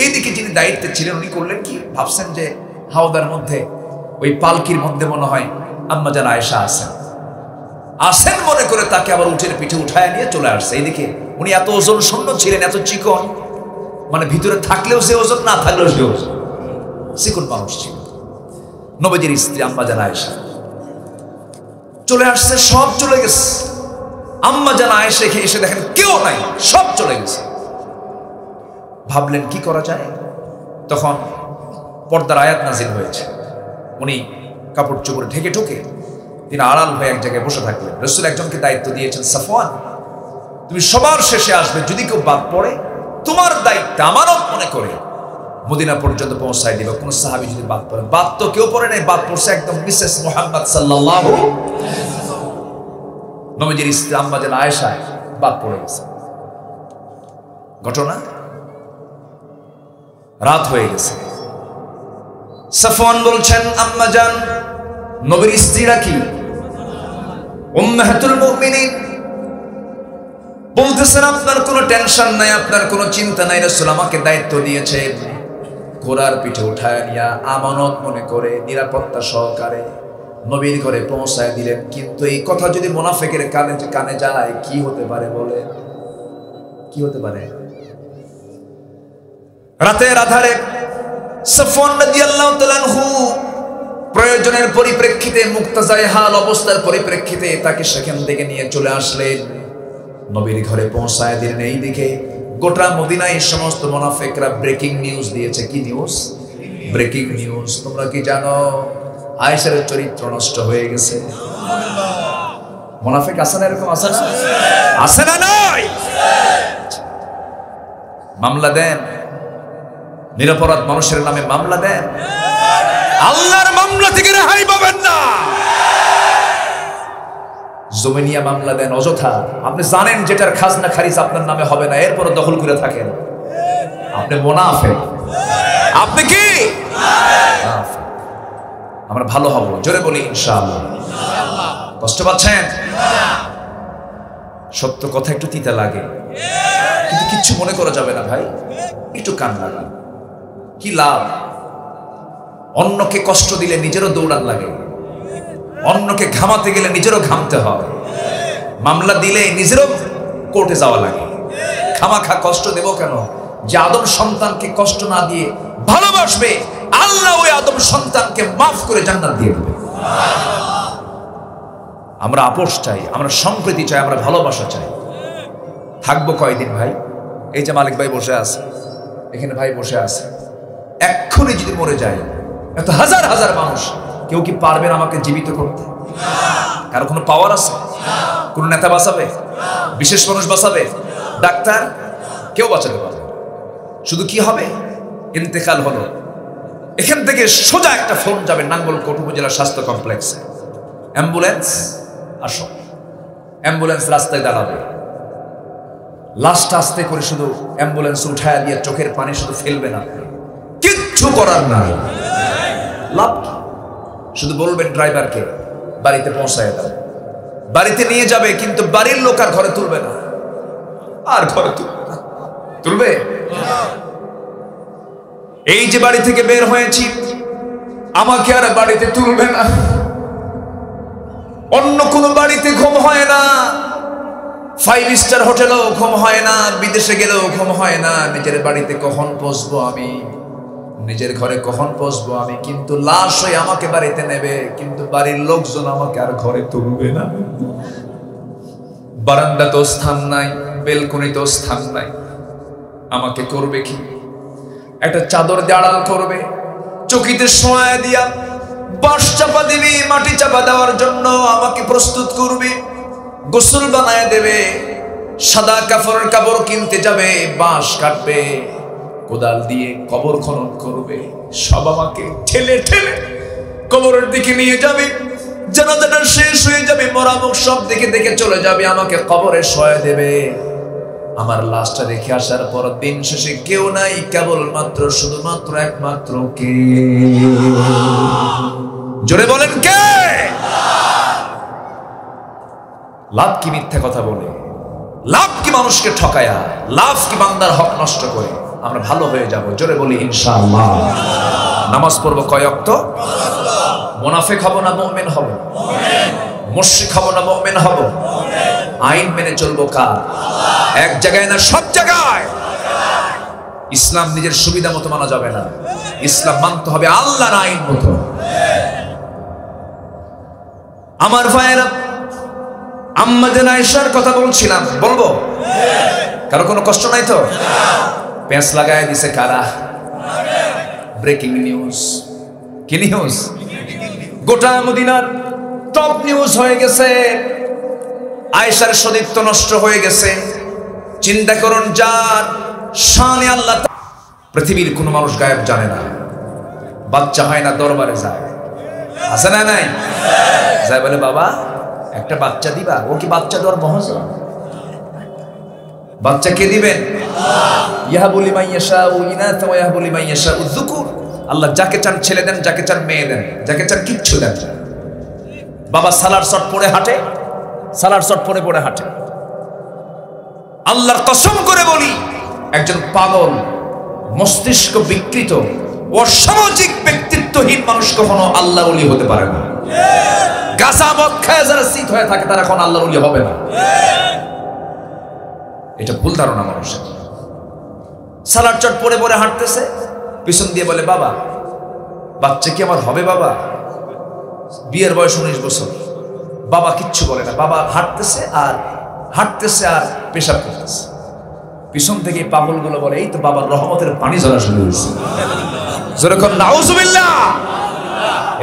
এইদিকে যিনি দায়িত্বে ছিলেন উনি করলেন কি, ভাবছেন যে হাওদার মধ্যে ওই পালকির মধ্যে মনে হয় আম্মা জান আয়েশা আসেন মনে করে তাকে আবার উটের পিঠে উঠায় নিয়ে চলে আসছে। এইদিকে উনি এত ওজন শূন্য ছিলেন, এত চিকন, মানে ভিতরে থাকলেও সে ওজন, না থাকলেও সে ওজন, চিকন মানুষ ছিল। নবীজির স্ত্রী আম্মা জান আয়েশা চলে আসছে, সব চলে গেছে। আম্মা জান আয়েশা এসে দেখেন কেউ নাই, সব চলে গেছে। ভাবলেন কি করা যায়। তখন পর্দার আয়াত নাজিল হয়েছে। উনি কাপড় চোপড়ে ঢেকে ঢুকে তিনি আড়াল হয়ে এক জায়গায় বসে থাকলেন। রাসূল একজনকে দায়িত্ব দিয়েছেন, সাফওয়ান তুমি সবার শেষে আসবে, যদি কেউ বাদ পড়ে তোমার দায়িত্ব আমানত মনে করে মদিনা পর্যন্ত পৌঁছায় দিবে। কোন সাহাবী যদি বাদ পড়ে, বাদ তো কেউ পড়ে নাই, বাদ পড়ছে একদম মিসেস মুহাম্মদ সাল্লাল্লাহু। নবীজির স্ত্রী আম্মা জান আয়েশা বাদ পড়ে গেছে। ঘটনা, রাত হয়ে গেছে। সাফওয়ান বলছেন, আম্মা জান, নবীর স্ত্রীরা কি উম্মাহাতুল মুমিনিন, বলতেছেন আপনার কোনো টেনশন নাই, আপনার কোনো চিন্তা নাই, রাসূল আমাকে দায়িত্ব দিয়েছেন ঘোড়ার পিঠে উঠায় নিয়া আমানত মনে করে নিরাপত্তা সহকারে নবীর ঘরে পৌঁছায় দিলেন। কিন্তু এই কথা যদি মুনাফিকের কানে যায় কি হতে পারে বলে? কি হতে পারে? রাতের আধারে সাফওয়ান রাদিয়াল্লাহু তাআলা আনহু প্রয়োজনের পরিপ্রেক্ষিতে, মুক্তাজায়ে হাল অবস্থার পরিপ্রেক্ষিতে তাকে সেখান থেকে নিয়ে চলে আসলেন, নবীর ঘরে পৌঁছায় দিলেন। এই দিকে গোটা মদিনায় সমস্ত মুনাফিকরা ব্রেকিং নিউজ দিয়েছে। কি নিউজ? Breaking news. তোমরা কি জানো আয়েশার চরিত্র নষ্ট হয়ে গেছে? মুনাফিক আছে না এরকম? আছে না? নাই? মামলা দেন, নিরপরাধ মানুষের নামে মামলা দেন, আল্লাহর মামলা থেকে রেহাই পাবেন না। জমিনিয়া মামলা দেন অযথা। আপনি জানেন যেটার খাজনা খারিজ আপনার নামে হবে না, এরপর দখল করে থাকেন। আপনি মুনাফিক। আপনি কি? আমরা ভালো হব, জোরে বলি ইনশাআল্লাহ। কষ্ট পাচ্ছেন? সত্য কথা একটু তিতা লাগে, কিন্তু কিচ্ছু মনে করা যাবে না ভাই, একটু কান লাগান। কি লাভ? অন্যকে কষ্ট দিলে নিজেরও দৌড়ান লাগে, অন্যকে ঘামাতে গেলে নিজেরও ঘামতে হয়, মামলা দিলে নিজেরও কোর্টে যাওয়া লাগে। খামাখা কষ্ট দেব কেন? যে আদম সন্তানকে কষ্ট না দিয়ে ভালোবাসবে, আল্লাহ ওই আদম সন্তানকে মাফ করে জান্নাত দিয়ে দেবে। আমরা আপোষ চাই, আমরা সম্প্রীতি চাই, আমরা ভালোবাসা চাই। থাকবো কয়দিন ভাই? এই যে মালিক ভাই বসে আছে, এখানে ভাই বসে আছে, এক্ষুনি যদি মরে যায়, এত হাজার হাজার মানুষ, কেউ কি পারবেন আমাকে জীবিত করতে? কারো কোনো পাওয়ার আছে? কোন নেতা বাঁচাবে? বিশেষ মানুষ বাঁচাবে? ডাক্তার? কেউ বাঁচাতে পারবে? শুধু কি হবে? ইন্তেকাল হলো, এখান থেকে সোজা একটা ফোন যাবে নাঙ্গলকোট উপজেলা স্বাস্থ্য কমপ্লেক্সে, অ্যাম্বুলেন্স আসো। অ্যাম্বুলেন্স রাস্তায় দাঁড়াবে, লাশটা আস্তে করে শুধু অ্যাম্বুলেন্স উঠায় দিয়ে চোখের পানি শুধু ফেলবে না, কিচ্ছু করার নাই। লাভ কি? শুধু বলবেন ড্রাইভারকে বাড়িতে পৌঁছায় দাও। বাড়িতে নিয়ে যাবে, কিন্তু বাড়ির লোক আর ঘরে তুলবে না। আর ঘরে তুলবে? এই যে বাড়ি থেকে বের হয়েছি, আমাকে আর বাড়িতে তুলবে না। অন্য কোন বাড়িতে ঘুম হয় না, 5 স্টার হোটেলেও ঘুম হয় না, বিদেশে গেলেও ঘুম হয় না। নিজের বাড়িতে কখন পৌঁছবো আমি, নিজের ঘরে কখন পৌঁছবো আমি, কিন্তু লাশ হয়ে আমাকে বাড়িতে নেবে, কিন্তু বাড়ির লোকজন আমাকে আর ঘরে তুলবে না। বারান্দাতেও স্থান নাই, বেলকনিতেও স্থান নাই। আমাকে করবে কি? একটা চাদর দিয়ে আড়াল করবে, চকিতে শোয়া দিয়া বাঁশ চাপা দিবি, মাটি চাপা দেওয়ার জন্য আমাকে প্রস্তুত করবে, গোসল বানায় দেবে, সাদা কাপড় কিনতে যাবে, বাঁশ কাটবে, কোদাল দিয়ে কবর খনন করবে, সব আমাকে ঠেলে ঠেলে কবরের দিকে নিয়ে যাবে। জানাজাটা শেষ হয়ে যাবে, মরামুখ সব দেখে দেখে চলে যাবে, আমাকে কবরে শোয়া দেবে। আমার লাশটা রেখে আসার পর দিন শেষে কেউ নাই, কেবলমাত্র শুধুমাত্র একমাত্র কে? জোরে বলেন কে? লাভ কি মিথ্যা কথা বলে? লাভ কি মানুষকে ঠকায়া? লাভ কি বান্দার হক নষ্ট করে? আমরা ভালো হয়ে যাব, জোরে বলি ইনশাআল্লাহ। নামাজ পড়বো কয় ওয়াক্ত? মুনাফিক হব না মুমিন হব? মুশরিক হব না মুমিন হব? আইন মেনে চলবো কার? এক জায়গায় না, সব জায়গায়। ইসলাম নিজের সুবিধা মতো মানা যাবে না, ইসলাম মানতে হবে আল্লাহর আইন মতো। আমার ভাইয়েরা, আম্মা জান আয়েশার কথা বলছিলাম, বলবো? কারো কোনো কষ্ট নাই তো? পেঁচ লাগায় দিছে কারা? Breaking news. কি নিউজ? গোটা মদিনার টপ নিউজ হয়ে গেছে, আয়েশার সতীত্ব নষ্ট হয়ে গেছে। চিন্তা করুন, যার শানে আল্লাহ, পৃথিবীর কোনো মানুষ গায়েব জানে না। বাচ্চা হয় না, দরবারে যায়, আছে না? নাই যায়, বলে বাবা একটা বাচ্চা দিবা। ও কি বাচ্চা দেওয়ার মহাজন? বাচ্চা কে দিবেন? ইয়াহাবু লিমান ইয়াশাউ ইনাথা ওয়া ইয়াহাবু লিমান ইয়াশাউ যুকুর। আল্লাহ যাকে চান ছেলে দেন, যাকে চান মেয়ে দেন, যাকে চান কিচ্ছু দেন। বাবা সালার শট পরে হাঁটে, সালার শট পরে পরে হাঁটে। আল্লাহর কসম করে বলি, একজন পাগল, মস্তিষ্ক বিকৃত, অসামাজিক ব্যক্তিত্বহীন মানুষ কখনো আল্লাহর ওলি হতে পারে না। গাঁজা মদ খায় যারা শীত হয়ে থাকে তারা এখন আল্লাহর ওলি হবে না। এটা ভুল ধারণা মানুষের। সালাদ চট পরে পরে হাঁটতেছে, পিছন দিয়ে বলে, বাবা বাচ্চা কি আমার হবে? বাবা বিয়ের বয়স 19 বছর, বাবা কিচ্ছু বলে না, বাবা হাঁটতেছে আর পেশাব করতেছে। পিছন থেকে পাগলগুলো বলে, এই তো বাবার রহমতের পানি ঝরা শুরু হয়েছে। যেরকম নাউজুবিল্লাহ,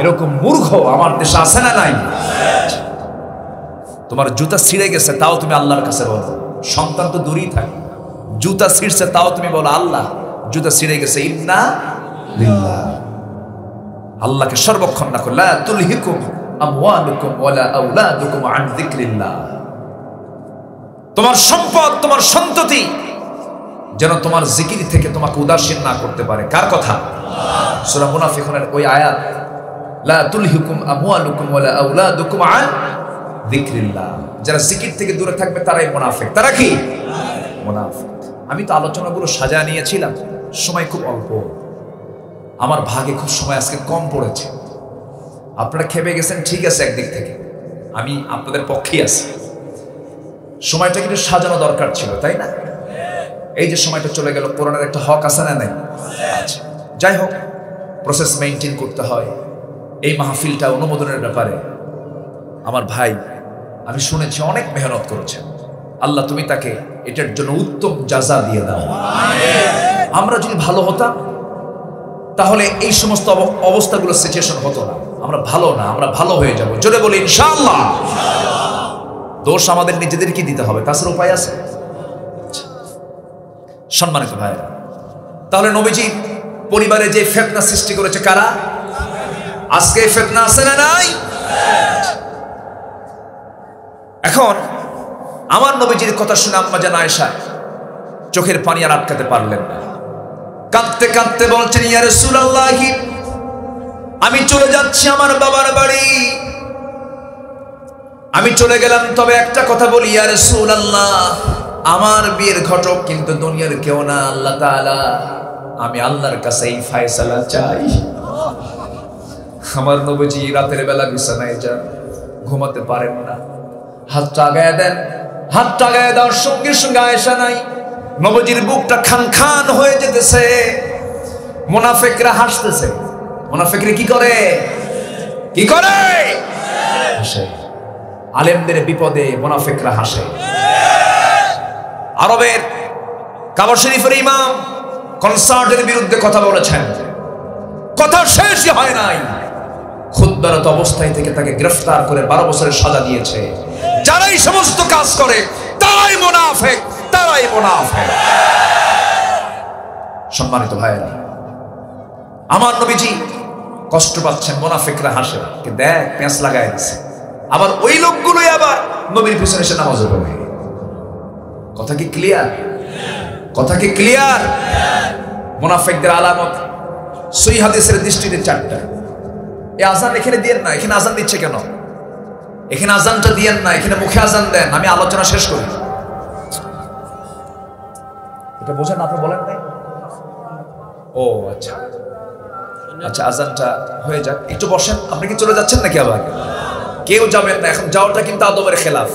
এরকম মূর্খ আমার দেশে আছে না নাই? তোমার জুতা ছিঁড়ে গেছে তাও তুমি আল্লাহর কাছে বলো, সন্তান তো দূরেই থাকে। জুতা ছিঁড়ছে তাও তুমি বলো, আল্লাহ জুতা ছিঁড়ে গেছে, ইন্না লিল্লাহ। আল্লাহকে সর্বক্ষণ না করলে, লা তুলহিকুম আমওয়ালুকুম ওয়ালা আওলাদুকুম আন যিকরিল্লাহ। তোমার সম্পদ, তোমার সন্ততি যেন তোমার জিকির থেকে তোমাকে উদাসীন না করতে পারে। কার কথা? সূরা মুনাফিকুনের ওই আয়াত, লা তুলহিকুম আমওয়ালুকুম ওয়ালা আওলাদুকুম আন যিকরিল্লাহ। যারা জিকির থেকে দূরে থাকবে তারাই মুনাফিক। তারা কি মুনাফিক? আমি তো আলোচনাগুলো সাজা নিয়েছিলাম, সময় খুব অল্প, আমার ভাগে খুব সময় আজকে কম পড়েছে। আপনারা খেপে গেছেন, ঠিক আছে, একদিক থেকে আমি আপনাদের পক্ষেই আছি। সময়টা কিন্তু সাজানো দরকার ছিল, তাই না? এই যে সময়টা চলে গেল, কোরআনের একটা হক আছে না নাই? আচ্ছা, যাই হোক, প্রসেস মেইনটেইন করতে হয়। এই মাহফিলটা অনুমোদনের ব্যাপারে আমার ভাই, আমি শুনেছি অনেক মেহনত করেছেন। আল্লাহ তুমি তাকে এটার জন্য উত্তম জাযা দিয়ে দাও। আমরা যদি ভালো হতাম তাহলে এই সমস্ত অবস্থাগুলো সিচুয়েশন হতো না। আমরা ভালো না, আমরা ভালো হয়ে যাব। জোরে বলি ইনশাআল্লাহ। দোষ আমাদের নিজেদেরকে দিতে হবে, তাছাড়া উপায় আছে? সম্মানিত ভাইরা, তাহলে নবীজি পরিবারে যে ফিতনা সৃষ্টি করেছে কারা? আজকে ফিতনা আছে না নাই? এখন আমার নবীজির কথা শুনে আম্মা জান আয়েশা চোখের পানি আর আটকাতে পারলেন না। কাঁদতে কাঁদতে বলছেন, ইয়া রাসূলুল্লাহ, আমি চলে যাচ্ছি আমার বাবার বাড়ি, আমি চলে গেলাম, তবে একটা কথা বলি ইয়া রাসূলুল্লাহ, আমার বিয়ের ঘটক কিন্তু দুনিয়ার কেউ না, আল্লাহ তাআলা। আমি আল্লাহর কাছে এই ফয়সালা চাই। আমার নবীজি রাতের বেলা বিছানায় যান, ঘুমাতে পারেন না, হাতটা আগায় দেন, হাতটা আগায় দেওয়ার সঙ্গে সঙ্গে আয়েশা নাই, নবীজির বুকটা খান খান হয়ে যেতেছে। মুনাফিকরা হাসতেছে। মুনাফিকরা কি করে? কি করে? হাসে। আলেমদের বিপদে মুনাফিকরা হাসে। আরবের কাবা শরীফের ইমাম কনসার্টের বিরুদ্ধে কথা বলেছেন, কথা শেষই হয় নাই, খুতবারত অবস্থায় থেকে তাকে গ্রেফতার করে 12 বছরের সাজা দিয়েছে। যারা এই সমস্ত কাজ করে তারাই মুনাফিক, তারাই মুনাফিক। সম্মানিত ভাইরা, আমার নবীজি কষ্ট পাচ্ছেন, মুনাফিকরা হাসে, কে দেখ পেঁচ লাগায় দিছে। আবার ওই লোকগুলোই আবার নবীর পিছনে এসে নামাজ পড়ে। কথা কি ক্লিয়ার? কথা কি ক্লিয়ার? মুনাফিকদের আলামত সহিহ হাদিসের দৃষ্টিতে 4টা। এই আজান এখানে দিয়েন না, এখানে আজান দিচ্ছে কেন? এখানে আজানটা দিয়েন না, এখানে মুখে আজান দেন। আমি আলোচনা শেষ করি। এটা বোঝেন? আপনি বলেন নাই? ও আচ্ছা আচ্ছা, আজানটা হয়ে যাক, একটু বসেন। আপনি কি চলে যাচ্ছেন নাকি? আবার কেউ যাবেন না, এখন যাওয়াটা কিন্তু আদবের খেলাফ।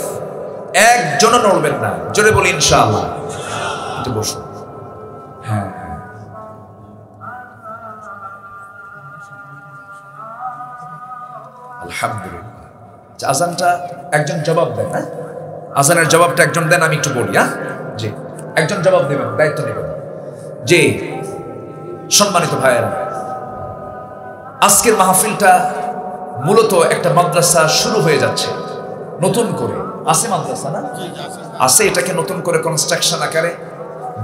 একজনও নড়বেন না। জোরে বলি ইনশাআল্লাহ। একটু বসুন। হ্যাঁ, আলহামদুলিল্লাহ। আজানটা একজন জবাব দেন। হ্যাঁ, আজানের জবাবটা একজন দেন, আমি একটু বলি। হ্যাঁ জি, একজন জবাব দেবেন, দায়িত্ব নেবেন। জি, সম্মানিত ভাইয়েরা, আজকের মাহফিলটা মূলত একটা মাদ্রাসা শুরু হয়ে যাচ্ছে নতুন করে। আছে মাদ্রাসা না? আছে। এটাকে নতুন করে কনস্ট্রাকশন আকারে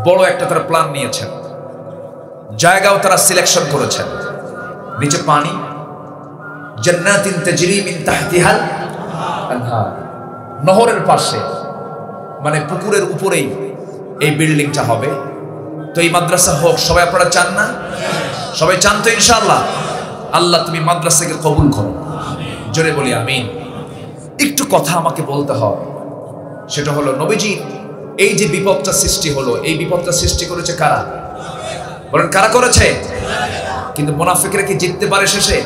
বড় একটা তারা প্ল্যান নিয়েছেন, জায়গাও তারা সিলেকশন করেছেন। নিচে পানি, জান্নাতিন তাজরি মিন তাহতিহাল আনহার, নহরের পাশে, মানে পুকুরের উপরেই এই বিল্ডিংটা হবে। তো এই মাদ্রাসা হোক, সবাই আপনারা চান না? সবাই চান তো ইনশাআল্লাহ? আল্লাহ তুমি মাদ্রাসাকে কবুল করো। জোরে বলি আমিন। একটু কথা আমাকে বলতে হবে, সেটা হলো নবীজি এই যে বিপদটা সৃষ্টি হলো, এই বিপদটা সৃষ্টি করেছে কারা? বলেন কারা করেছে? কিন্তু মুনাফিকরা কি জিততে পারে শেষে?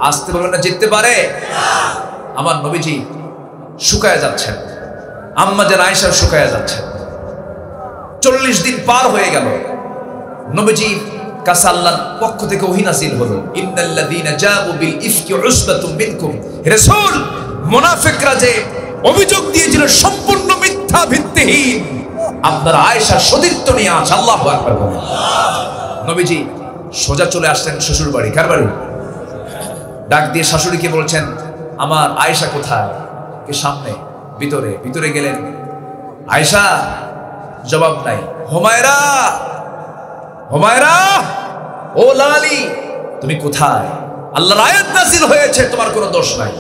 আসতে বলবেন না, জিততে পারে? আমার নবীজি শুকায় যাচ্ছেন, আম্মা জান আয়েশা শুকায় যাচ্ছেন। 40 দিন পার হয়ে গেল, নবীজি কাছে আল্লাহর পক্ষ থেকে ওহী নাযিল হলো, ইন্নাল্লাযীনা জাউ বিল ইফকি উসবাতুম মিনকুম। রাসূল, মুনাফিকরা যে অভিযোগ দিয়েছিল সম্পূর্ণ মিথ্যা, ভিত্তিহীন, আপনার আয়েশার সতীর্থ নিয়ে আছে। আল্লাহু আকবার। নবীজি সোজা চলে আসলেন শ্বশুর বাড়ি। কার বাড়ি? ডাক দিয়ে শাশুড়িকে বলছেন, আমার আয়েশা কোথায়? কে সামনে? ভিতরে। ভিতরে গেলেন, আয়েশা, জবাব নাই। হুমায়রা, হুমায়রা, ও লালি, তুমি কোথায়? আল্লাহর আয়াত নাযিল হয়েছে, তোমার কোনো দোষ নাই।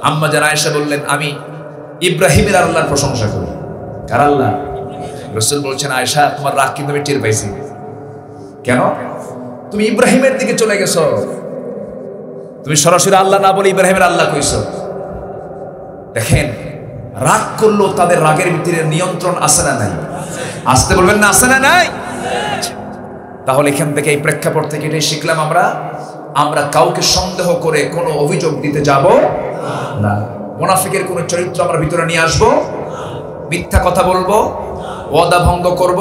আম্মা জান আয়েশা বললেন, আমি ইব্রাহিমের আল্লাহর প্রশংসা করি। কার আল্লাহ? রাসূল বলছেন, আয়েশা, তোমার রাগ কিন্তু আমি টের পাইছি। কেন? তুমি ইব্রাহিমের দিকে চলে গেছো, তুমি সরাসরি আল্লাহ না বলে ইব্রাহিমের আল্লাহ কইছো। দেখেন, রাগ করলো তাদের রাগের ভিতরে নিয়ন্ত্রণ আছে না নাই? আসতে বলবেন না, আছে না নাই? তাহলে এখান থেকে, এই প্রেক্ষাপট থেকে এটাই শিখলাম আমরা কাউকে সন্দেহ করে কোনো অভিযোগ দিতে যাব না। মুনাফিকের কোনো চরিত্র আমরা ভিতরে নিয়ে আসবো, মিথ্যা কথা বলবো, ওয়াদা ভঙ্গ করব,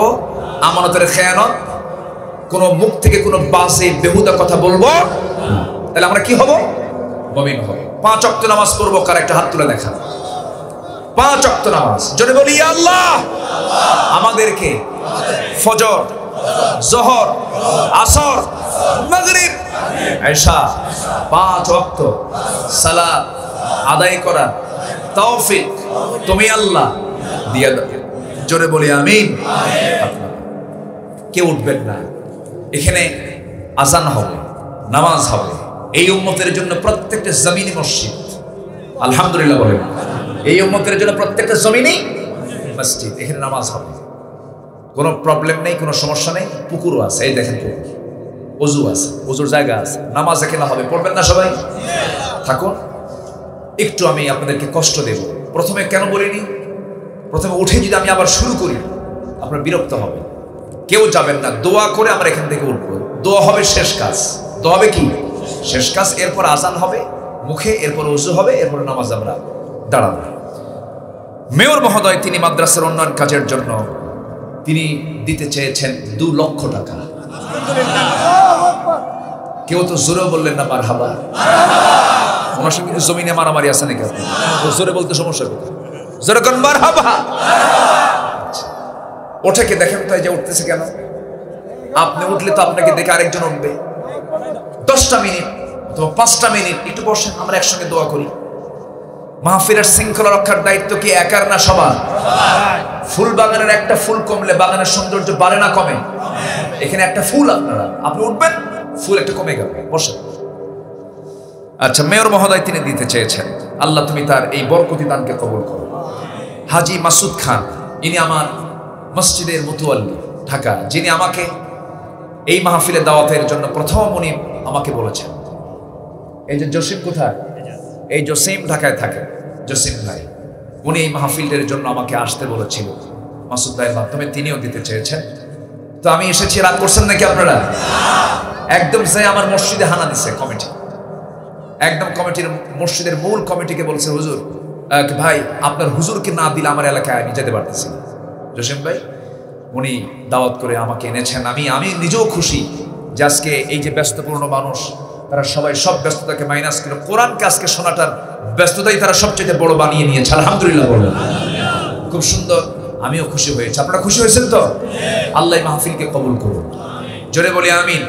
আমানতের খেয়ানত, কোনো মুখ থেকে কোনো বাজে বেহুদা কথা বলবো, তাহলে আমরা কি হব? মুমিন হব। 5 ওয়াক্ত নামাজ পড়বো, কার একটা হাত তুলে দেখা। 5 ওয়াক্ত নামাজ, জোরে বলি আল্লাহ আমাদেরকে ফজর, যোহর, আসর, মাগরিব, ইশা 5 ওয়াক্ত সালাত আদায় করার তৌফিক তুমি আল্লাহ দিয়ে দাও। জোরে বলি আমিন। কেউ উঠবেন না, এখানে আজান হবে, নামাজ হবে। এই উম্মতের জন্য প্রত্যেকটা জমিনি মসজিদ। আলহামদুলিল্লাহ বলেন, এই উম্মতের জন্য প্রত্যেকটা জমিনি মসজিদ, এখানে নামাজ হবে। কোনো প্রবলেম নেই, কোনো সমস্যা নেই। পুকুরও আছে, এই দেখেন পুকুর, ওযু আছে, ওযুর জায়গা আছে, নামাজ এখানে হবে। পড়বেন না সবাই? থাকুন। একটু আমি আপনাদেরকে কষ্ট দেব। প্রথমে কেন বলিনি? প্রথমে উঠে যদি আমি আবার শুরু করি, আপনার বিরক্ত হবে। কেউ যাবেন না, দোয়া করে আমরা এখান থেকে উঠবো। দোয়া হবে শেষ কাজ। দোয়া হবে কি? শেষ কাজ। এরপর আজান হবে মুখে, এরপর ওযু হবে, এরপর নামাজ আমরা দাঁড়াবো। মেয়র মহোদয় তিনি মাদ্রাসার উন্নয়ন কাজের জন্য তিনি দিতে চেয়েছেন 2 লক্ষ টাকা। কেউ তো জোরে বললেন না মারহাবা। ওনার সঙ্গে জমিনে মারামারি আছে নাকি? জোরে বলতে সমস্যা কোথায়? জোরে কোন মারহাবা। ওঠেকে দেখেন তো, এই যে উঠতেছে কেন? আপনি উঠলে তো আপনাকে দেখে আরেকজন উঠবে। 10টা মিনিট অথবা 5টা মিনিট একটু বসেন, আমরা একসঙ্গে দোয়া করি। মাহফিলের শৃঙ্খলা রক্ষার দায়িত্ব কি একার না সবার? ফুল বাগানের একটা ফুল কমলে বাগানের সৌন্দর্য বাড়ে না কমে? এখানে একটা ফুল আপনি উঠবেন, ফুল একটা কমে গেল। বসেন। আচ্ছা, মেয়র মহোদয় তিনি দিতে চেয়েছেন, আল্লাহ তুমি তার এই বরকতি দানকে কবুল করো। হাজী মাসুদ খান, ইনি আমার মসজিদের মুতওয়াল্লি ঢাকা, যিনি আমাকে এই মাহফিলে দাওয়াতের জন্য প্রথম উনি আমাকে বলেছেন। এই যে জসিম কোথায়? এই জসিম ঢাকায় থাকে, জসিম ভাই, উনি এই মাহফিলের জন্য আমাকে আসতে বলেছিল। মাসুদ ভাইয়ের মাধ্যমে তিনিও দিতে চেয়েছেন। তো আমি এসেছি। রাগ করছেন নাকি আপনারা? একদম যে আমার মসজিদে হানা দিছে কমিটি, একদম কমিটির মসজিদের মূল কমিটিকে বলছে, হুজুর ভাই, আপনার হুজুরকে না দিলে আমার এলাকায় আমি যেতে পারতেছি না। জসিম ভাই উনি দাওয়াত করে আমাকে এনেছেন। আমি নিজেও খুশি যে আজকে এই যে ব্যস্তপূর্ণ মানুষ, তারা সবাই সব ব্যস্ততাকে মাইনাস করে কোরআনকে আজকে শোনাটার ব্যস্ততাই তারা সবচেয়ে বড় বানিয়ে নিয়েছে। আলহামদুলিল্লাহ বললেন, খুব সুন্দর। আমিও খুশি হয়েছি। আপনারা খুশি হয়েছেন তো? আল্লাহ মাহফিলকে কবুল করুন। জোরে বলি আমিন।